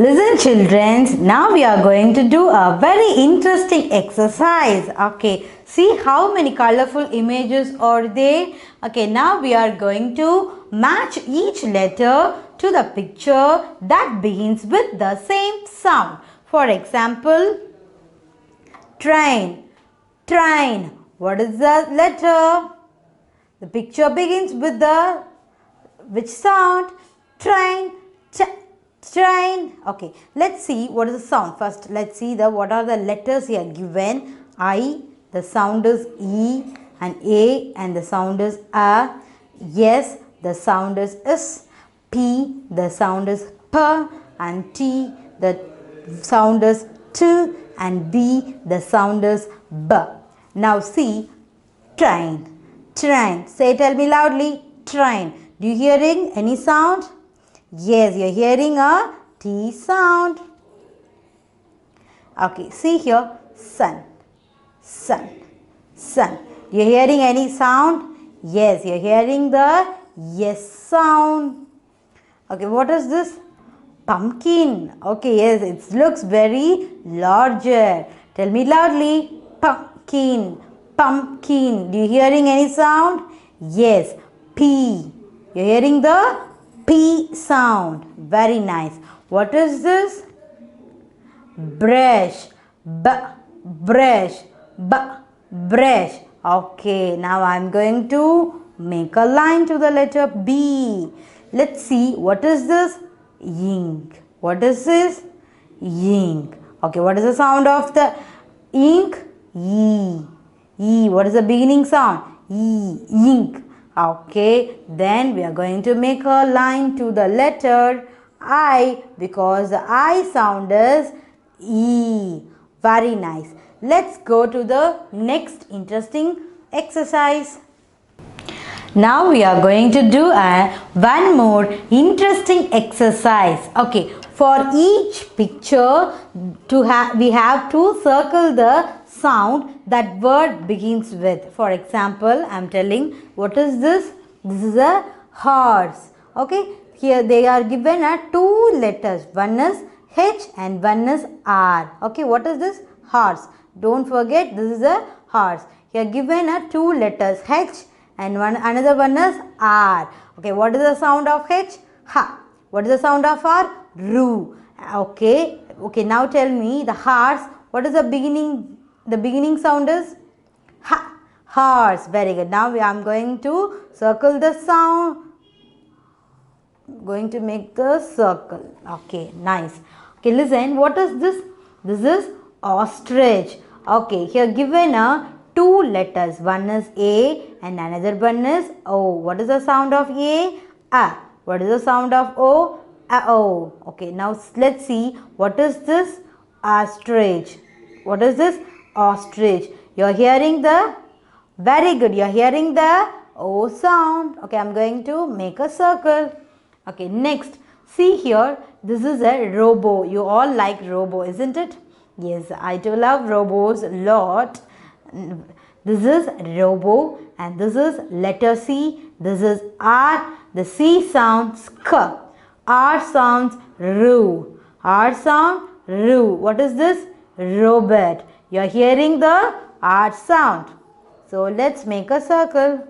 Listen children, now we are going to do a very interesting exercise. Okay, see how many colorful images are there. Okay, now we are going to match each letter to the picture that begins with the same sound. For example, train, train. What is the letter? The picture begins with the which sound? Train, train. Okay, let's see what is the sound. First, let's see what are the letters here given. I, the sound is E, and A, and the sound is A. S, the sound is S. P, the sound is P, and T, the sound is T, and B, the sound is B. Now see, train, train. Say, tell me loudly, train. Do you hearing any sound? Yes, you are hearing a T sound. Okay, see here, sun, sun, sun. You are hearing any sound? Yes, you are hearing the yes sound. Okay, what is this? Pumpkin. Okay, yes, it looks very larger. Tell me loudly, pumpkin, pumpkin. Do you hearing any sound? Yes, P. You are hearing the P sound. Very nice. What is this? Brush. B. Brush. B. Brush. Okay. Now I am going to make a line to the letter B. Let's see. What is this? Ink. What is this? Ink. Okay. What is the sound of the ink? E. E. What is the beginning sound? E. Ink. Okay, then we are going to make a line to the letter I because the I sound is E. Very nice. Let's go to the next interesting exercise. Now we are going to do one more interesting exercise. Okay, for each picture we have to circle the sound that word begins with. For example, I am telling, what is this? This is a horse. Okay, here they are given two letters. One is H and one is R. Okay, what is this? Horse. Don't forget, this is a horse. Here given two letters H and another one is R. Okay, what is the sound of H? Ha. What is the sound of R? Ru. Okay, now tell me the horse. What is the beginning? The beginning sound is ha. Horse. Very good. Now I am going to circle the sound. Going to make the circle. Okay, nice. Okay, listen. What is this? This is ostrich. Okay, here given two letters. One is A and another one is O. What is the sound of A? A. What is the sound of O? A O. Okay, now let's see. What is this? Ostrich. What is this? Ostrich. You are hearing the, very good, you are hearing the O sound. Okay, I am going to make a circle. Okay, next, see here, this is a robo. You all like robo, isn't it? Yes, I do love robos a lot. This is robo and this is letter C. This is R. The C sounds K. R sounds Ru. R sound Ru. What is this? Robot. You are hearing the R sound. So let's make a circle.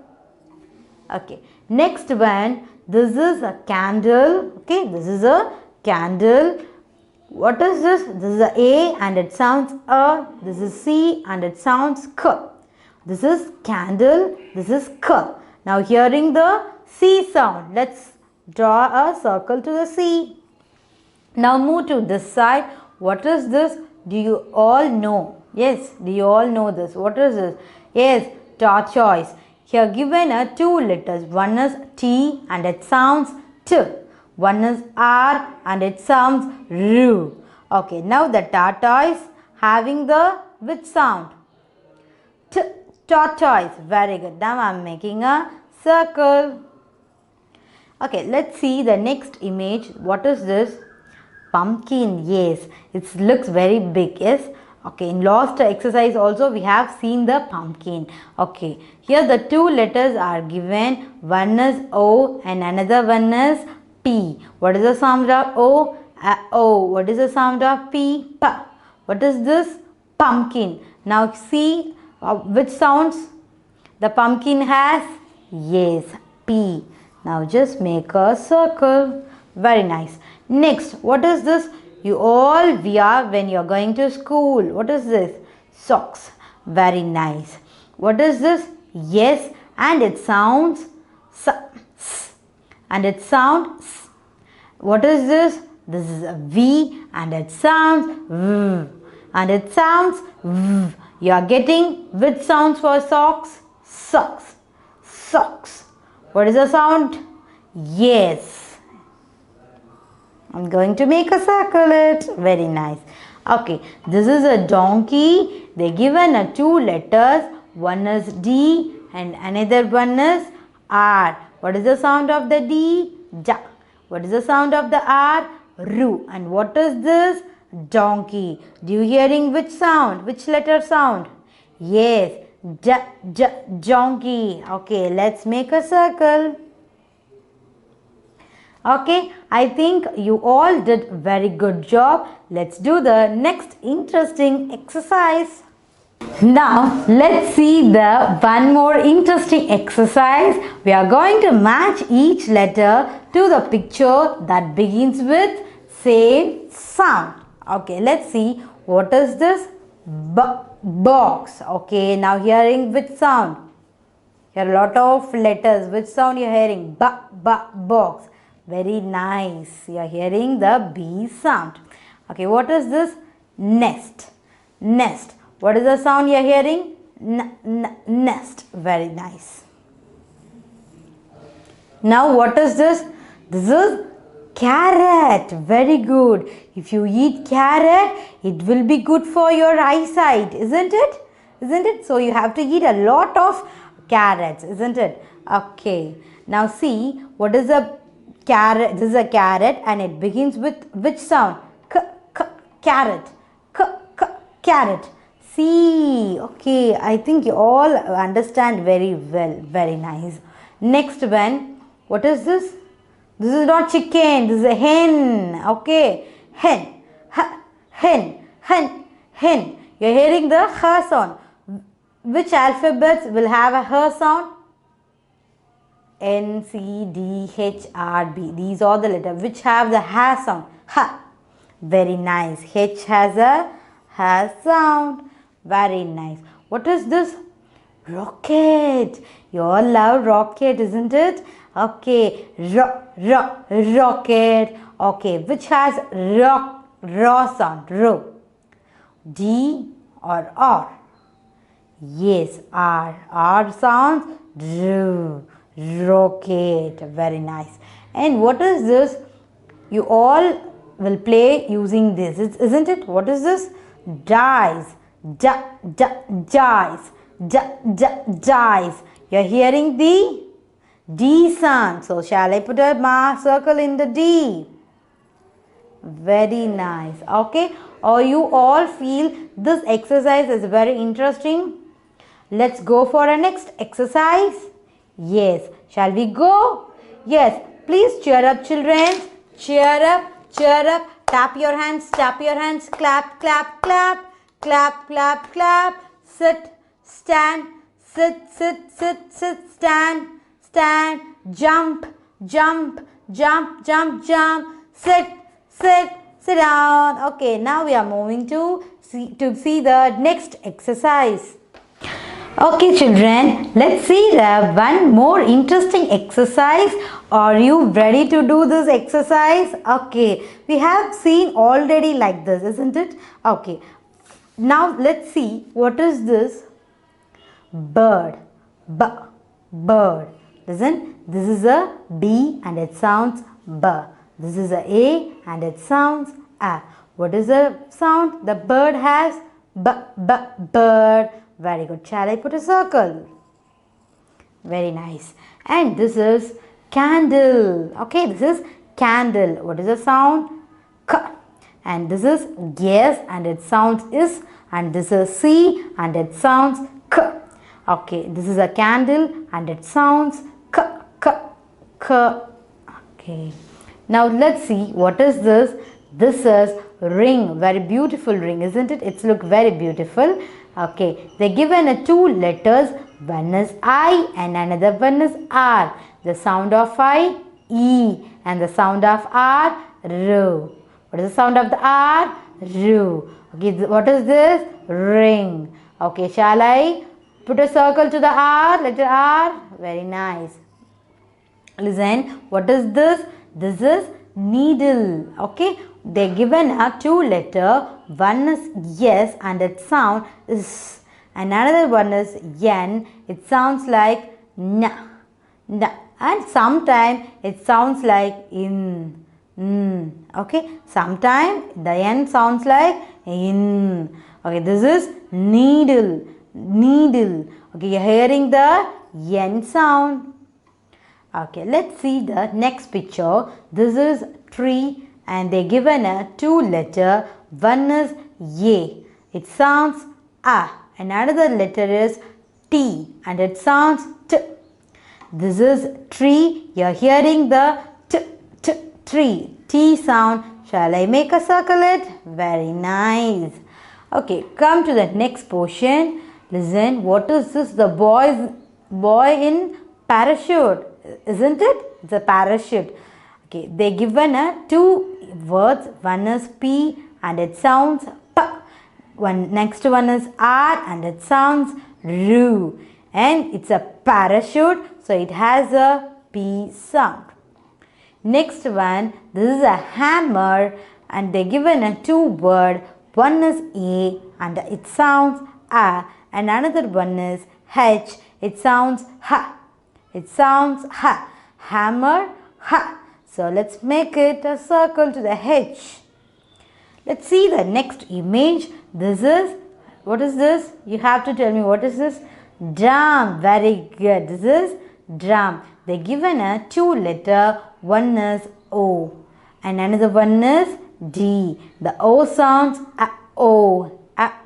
Okay. Next one. This is a candle. Okay. This is a candle. What is this? This is a A and it sounds A. This is C and it sounds K. This is candle. This is K. Now hearing the C sound. Let's draw a circle to the C. Now move to this side. What is this? Do you all know? Yes, do you all know this? What is this? Yes, tortoise. Here given two letters. One is T and it sounds T. One is R and it sounds Ru. Okay, now the tortoise having the which sound? T. Tortoise. Very good. Now I am making a circle. Okay, let's see the next image. What is this? Pumpkin. Yes, it looks very big. Yes. Okay, in last exercise also we have seen the pumpkin. Okay, here the two letters are given. One is O and another one is P. What is the sound of O? O. What is the sound of P? P. What is this? Pumpkin. Now see which sounds the pumpkin has? Yes, P. Now just make a circle. Very nice. Next, what is this? You all wear when you are going to school. What is this? Socks. Very nice. What is this? Yes, and it sounds s. And it sounds s. What is this? This is a V and it sounds V. And it sounds V. You are getting which sounds for socks? Socks. Socks. What is the sound? Yes. I'm going to make a circle it. Very nice. Okay. This is a donkey. They given a 2 letters. One is D and another one is R. What is the sound of the D? Ja. What is the sound of the R? Ru. And what is this? Donkey. Do you hearing which sound? Which letter sound? Yes. Donkey. Okay, let's make a circle. Okay, I think you all did very good job. Let's do the next interesting exercise. Now, let's see the one more interesting exercise. We are going to match each letter to the picture that begins with same sound. Okay, let's see. What is this? Box. Okay, now hearing which sound? Here are a lot of letters. Which sound you are hearing? Box. Very nice. You are hearing the B sound. Okay, what is this? Nest. Nest. What is the sound you are hearing? Nest. Very nice. Now what is this? This is carrot. Very good. If you eat carrot, it will be good for your eyesight, isn't it? Isn't it? So you have to eat a lot of carrots, isn't it? Okay. Now see, what is a carrot? This is a carrot and it begins with which sound? Carrot. Carrot. See. Okay. I think you all understand very well. Very nice. Next one. What is this? This is not chicken. This is a hen. Okay. Hen. Hen. You're hearing the h sound. Which alphabets will have a h sound? N, C, D, H, R, B. These are the letters which have the h sound. H. Very nice. H has a h sound. Very nice. What is this? Rocket. You all love rocket, isn't it? Okay. Rocket. Okay. Which has raw sound? Ro. D or R? Yes, R. R sounds ru. Rocket. Very nice. And what is this? You all will play using this, isn't it? What is this? Dice. Dice. Dice. You're hearing the D sound. So shall I put a circle in the D? Very nice. Okay. Or you all feel this exercise is very interesting? Let's go for a next exercise. Yes. Shall we go? Yes. Please cheer up, children. Cheer up. Cheer up. Tap your hands. Tap your hands. Clap. Clap. Clap. Clap. Clap. Clap. Sit. Stand. Sit. Sit. Sit. Sit. Stand. Stand. Jump. Jump. Jump. Jump. Jump. Sit. Sit. Sit down. Okay. Now we are moving to see the next exercise. Okay children, let's see the one more interesting exercise. Are you ready to do this exercise? Okay, we have seen already like this, isn't it? Okay, now let's see what is this? Bird. Bird. Listen, this is a B and it sounds B. This is a and it sounds A. What is the sound? The bird has bird. Very good. Shall I put a circle? Very nice. And this is candle. Okay, this is candle. What is the sound? K. And this is yes and it sounds is. And this is C and it sounds K. Okay, this is a candle and it sounds K. Okay. Now let's see what is this This is ring. Very beautiful ring, isn't it? It's look very beautiful. Okay, they given a two letters. One is I and another one is R. The sound of I, E, and the sound of R, R. What is the sound of the R? R. Okay, what is this? Ring. Okay, shall I put a circle to the R? Letter R. Very nice. Listen, what is this? This is needle. Okay, they given a two letter. One is yes and its sound is, and another one is n. It sounds like n, n, and sometimes it sounds like in. Okay, sometimes the n sounds like in. Okay, this is needle, needle. Okay, you're hearing the n sound. Okay, let's see the next picture. This is tree and they given a two letter. One is A. It sounds A. And another letter is T and it sounds T. This is tree. You're hearing the T, T, tree. T sound. Shall I make a circle it? Very nice. Okay, come to the next portion. Listen, what is this? The boy in parachute. Isn't it? It's a parachute. Okay, they given a two words. One is P and it sounds P. Next one is R and it sounds R. And it's a parachute, so it has a P sound. Next one, this is a hammer and they given a two word. One is A and it sounds A, and another one is H. It sounds H. It sounds ha, hammer, ha. So let's make it a circle to the H. Let's see the next image. This is, what is this? You have to tell me what is this? Drum. Very good. This is drum. They given a two letter. One is O and another one is D. The O sounds O.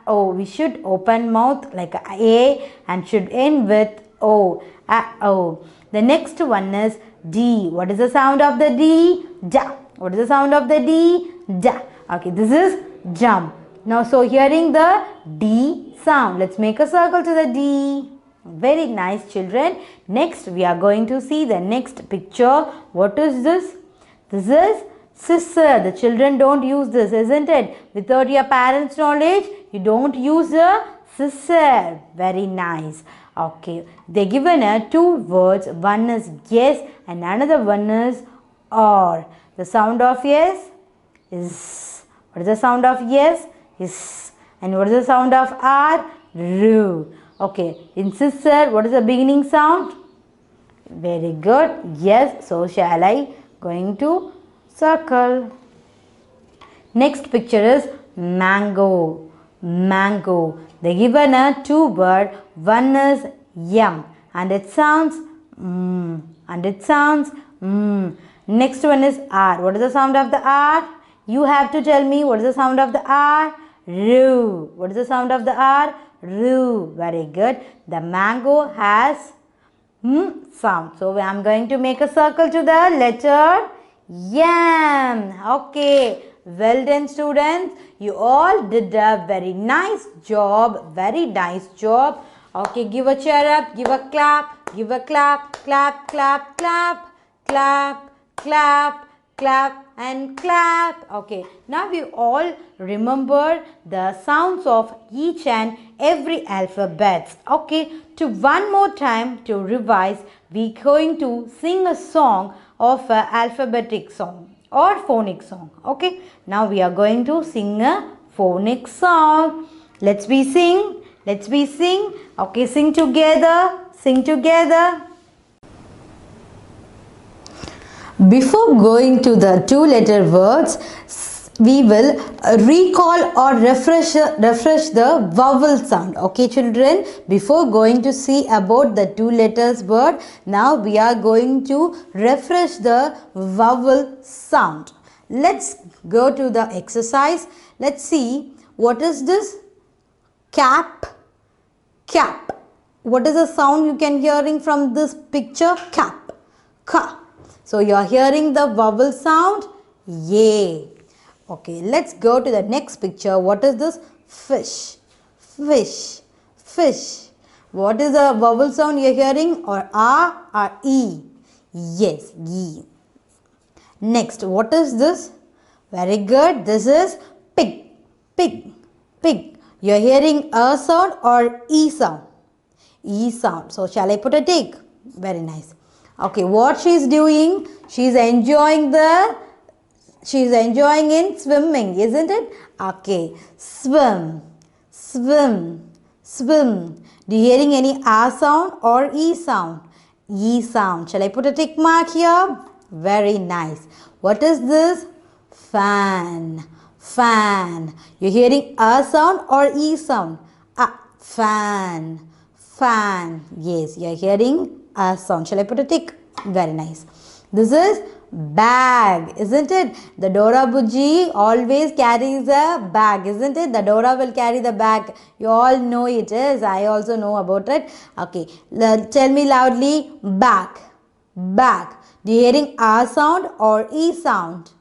O. We should open mouth like A and should end with O. O. The next one is D. What is the sound of the D? Da. What is the sound of the D? Da. Okay, this is jump. Now, so hearing the D sound, let's make a circle to the D. Very nice, children. Next, we are going to see the next picture. What is this? This is scissor. The children don't use this, isn't it? Without your parents' knowledge, you don't use a scissor. Very nice. Okay, they given two words. One is yes and another one is or. The sound of yes is. What is the sound of yes? Is. And what is the sound of r? R. Okay, in scissor, what is the beginning sound? Very good. Yes. So shall I going to circle. Next picture is mango. Mango. They given a two word. One is yum and it sounds and it sounds Next one is R. What is the sound of the R? You have to tell me what is the sound of the R? Ru. What is the sound of the R? Ru. Very good. The mango has sound. So I am going to make a circle to the letter yam. Okay. Well done, students. You all did a very nice job. Very nice job. Okay, give a cheer up, give a clap, give a clap, clap, clap, clap, clap, clap, clap and clap. Okay, now we all remember the sounds of each and every alphabet. Okay, to one more time to revise, we are going to sing a song of an alphabetic song or phonic song. Okay, now we are going to sing a phonic song. Let's be sing. Let's be sing. Okay, sing together. Sing together. Before going to the two-letter words, we will recall or refresh the vowel sound. Okay, children, before going to see about the two letters word, now we are going to refresh the vowel sound. Let's go to the exercise. Let's see what is this? Cap, cap. What is the sound you can hearing from this picture? Cap, ka. So you are hearing the vowel sound, ye. Okay, let's go to the next picture. What is this? Fish. Fish. Fish. What is the vowel sound you're hearing? Or A or E? Yes, E. Next, what is this? Very good. This is pig. Pig. Pig. You're hearing A sound or E sound? E sound. So, shall I put a tick? Very nice. Okay, what she's doing? She's enjoying in swimming, isn't it? Okay, swim, swim, swim. Do you hearing any A sound or E sound? E sound. Shall I put a tick mark here? Very nice. What is this? Fan, fan. You're hearing A sound or E sound? Fan, fan. Yes, you're hearing A sound. Shall I put a tick? Very nice. This is bag, isn't it? The Dora Buji always carries a bag, isn't it? The Dora will carry the bag. You all know it is. I also know about it. Okay, tell me loudly. Bag, bag. Do you hearing A sound or E sound?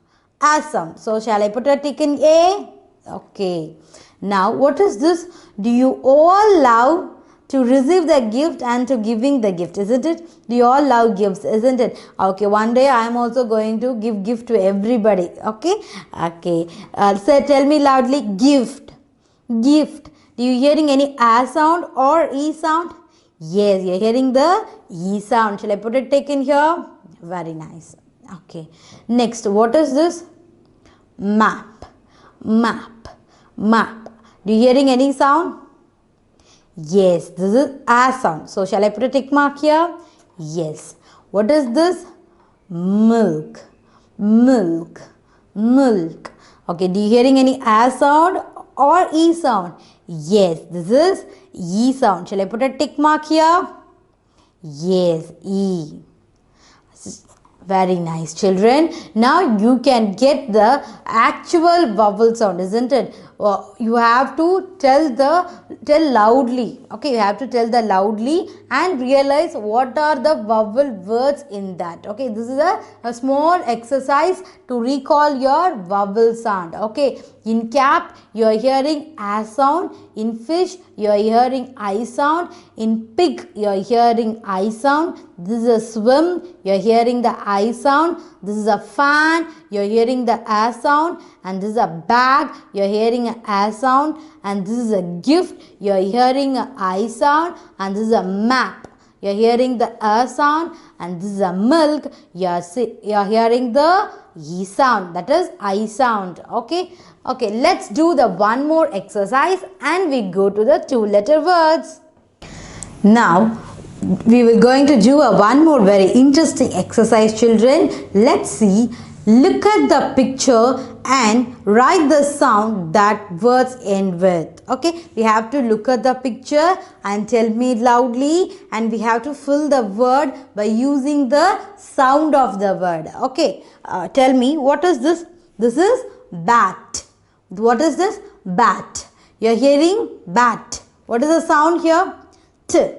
A sound. So shall I put a tick in A? Okay. Now what is this? Do you all love to receive the gift and to giving the gift, isn't it? Do you all love gifts, isn't it? Okay, one day I am also going to give gift to everybody. Okay, okay. So tell me loudly, gift, gift. Do you hearing any A sound or E sound? Yes, you're hearing the E sound. Shall I put a tick in here? Very nice. Okay. Next, what is this? Map, map, map. Do you hearing any sound? Yes, this is A sound. So, shall I put a tick mark here? Yes. What is this? Milk, milk, milk. Okay, do you hearing any A sound or E sound? Yes, this is E sound. Shall I put a tick mark here? Yes, E. Very nice, children. Now you can get the actual vowel sound, isn't it? You have to tell loudly. Okay, you have to tell the loudly and realize what are the vowel words in that. Okay, this is a small exercise to recall your vowel sound. Okay, in cap you are hearing A sound. In fish you are hearing I sound. In pig you are hearing I sound. This is a swim, you are hearing the I sound. This is a fan, you are hearing the A sound. And this is a bag, you are hearing an A sound. And this is a gift, you are hearing an I sound. And this is a map, you are hearing the A sound. And this is a milk, you are hearing the E sound, that is I sound. Okay, okay, let's do the one more exercise and we go to the 2-letter words. Now, we will going to do one more very interesting exercise, children. Let's see. Look at the picture and write the sound that words end with. Okay, we have to look at the picture and tell me loudly, and we have to fill the word by using the sound of the word. Okay, tell me, what is this? This is bat. What is this? Bat. You are hearing bat. What is the sound here? T.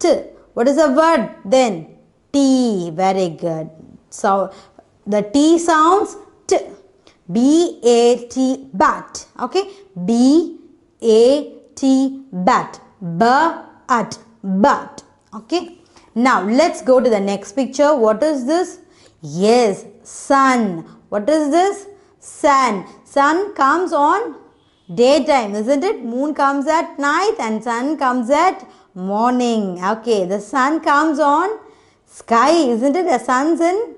T. What is the word then? T. Very good. So, the T sounds T. B-A-T, bat. Okay. B-A-T, bat. B-at, bat. Okay. Now, let's go to the next picture. What is this? Yes, sun. What is this? Sun. Sun comes on daytime, isn't it? Moon comes at night and sun comes at morning. Okay, the sun comes on sky, isn't it? The sun's in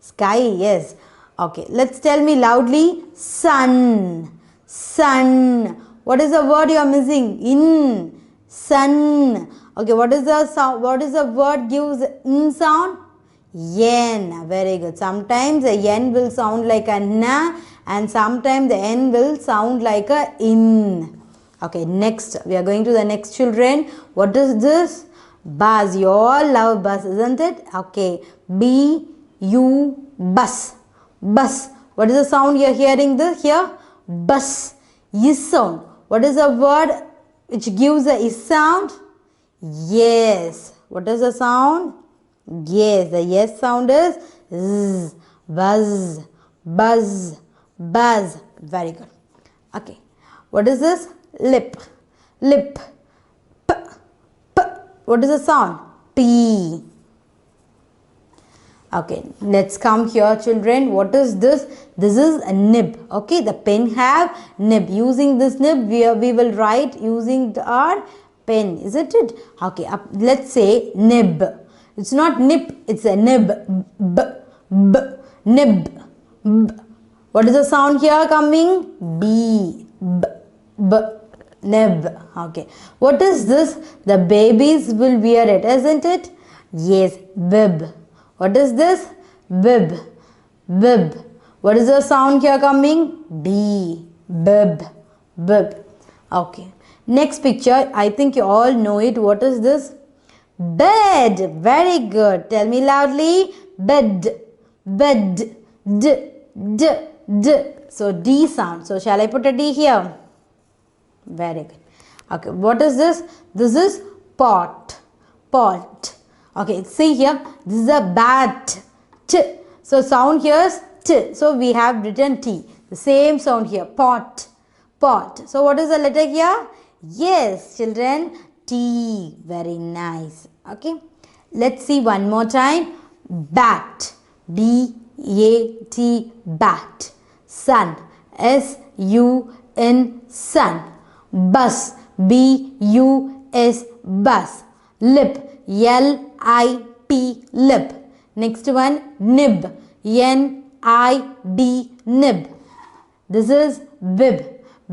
sky, yes. Okay, let's tell me loudly. Sun, sun. What is the word you are missing? In, sun. Okay, what is the sound? What is the word gives in sound? Yen. Very good. Sometimes the yen will sound like a na, and sometimes the n will sound like a in. Okay, next we are going to the next, children. What is this? Bus. You all love bus, isn't it? Okay, B-U, bus. Bus. What is the sound you are hearing this here? Bus. Is sound. What is the word which gives a is sound? Yes. What is the sound? Yes. The yes sound is z. Buzz. Buzz. Buzz. Very good. Okay. What is this? Lip. Lip. P. P. What is the sound? P. Okay, let's come here, children. What is this? This is a nib. Okay, the pen have nib. Using this nib, we will write using our pen, isn't it? Okay, let's say nib. It's not nip, it's a nib. B, b, nib. B. What is the sound here coming? B, b, b, nib. Okay, what is this? The babies will wear it, isn't it? Yes, bib. What is this? Bib. Bib. What is the sound here coming? B. Bib. Bib. Okay. Next picture. I think you all know it. What is this? Bed. Very good. Tell me loudly. Bed. Bed. D. D. D. So D sound. So shall I put a D here? Very good. Okay. What is this? This is pot. Pot. Okay, see here, this is a bat. T. So sound here is T. So we have written T. The same sound here. Pot. Pot. So what is the letter here? Yes, children. T. Very nice. Okay. Let's see one more time. Bat. B-A-T. Bat. Sun. S-U-N. Sun. Bus. B-U-S. Bus. Lip. L-I-P, lip. Next one, nib. N-I-B, nib. This is bib.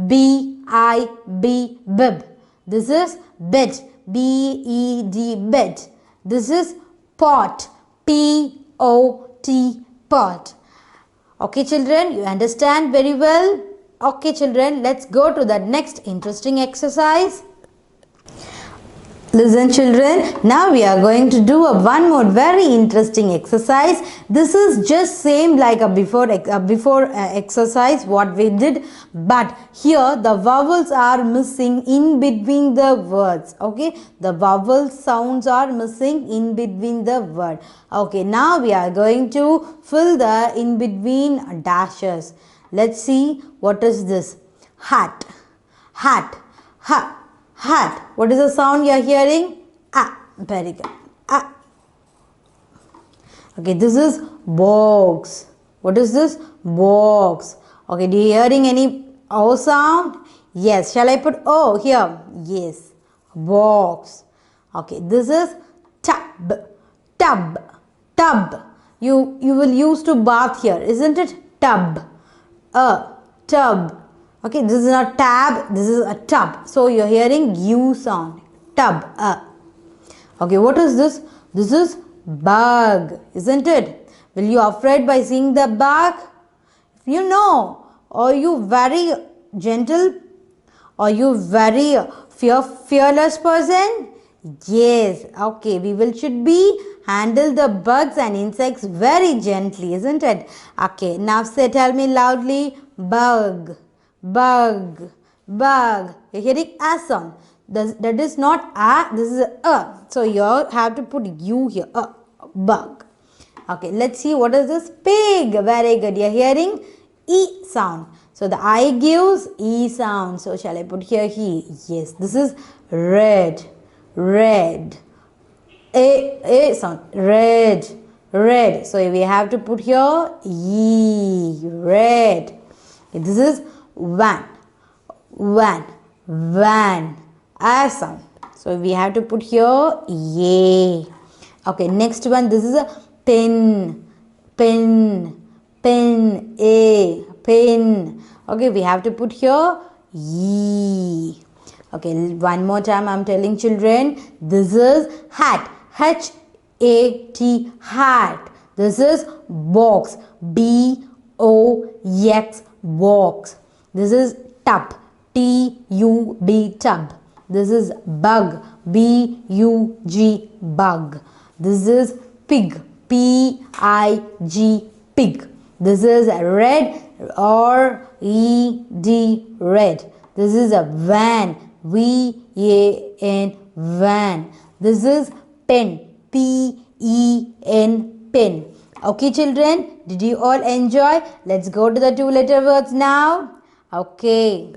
B-I-B, bib. This is bed. B-E-D, bed. This is pot. P-O-T, pot. Okay, children, you understand very well? Okay, children, let's go to the next interesting exercise. Listen, children, now we are going to do one more very interesting exercise. This is just same like a before exercise what we did, but here the vowels are missing in between the words. Okay, the vowel sounds are missing in between the word. Okay, now we are going to fill the in between dashes. Let's see what is this. Hat. Hat. Hat. Hat. What is the sound you are hearing? Ah. Very good. Ah. Okay, this is box. What is this? Box. Okay, do you hearing any O sound? Yes. Shall I put O here? Yes. Box. Okay, this is tub. Tub. Tub. You will use to bath here, isn't it? Tub. Tub. Okay, this is not tab, this is a tub. So you are hearing U sound. Tub. Okay, what is this? This is bug, isn't it? Will you afraid by seeing the bug? If you know, are you very gentle? Are you very fearless person? Yes. Okay, we should be handle the bugs and insects very gently, isn't it? Okay, now tell me loudly, bug. Bug. Bug. You're hearing a sound. That is not a, this is a. So you have to put U here. Bug. Okay, let's see what is this. Pig. Very good. You're hearing E sound. So the I gives E sound. So shall I put here he? Yes. This is red. Red. A sound. Red. Red. So we have to put here E. Red. Okay, this is van. Van. Van. A sound. So we have to put here A. Okay, next one. This is a pen. Pen. Pen. A. Pen. Okay, we have to put here E. Okay, one more time I am telling children. This is hat. H-A-T. Hat. This is box. B-O-X. Box. This is tub. T-U-B. Tub. This is bug. B-U-G. Bug. This is pig. P-I-G. Pig. This is red. R-E-D. Red. This is a van. V-A-N. Van. This is pen. P-E-N. Pen. Okay, children, did you all enjoy? Let's go to the two-letter words now. Okay.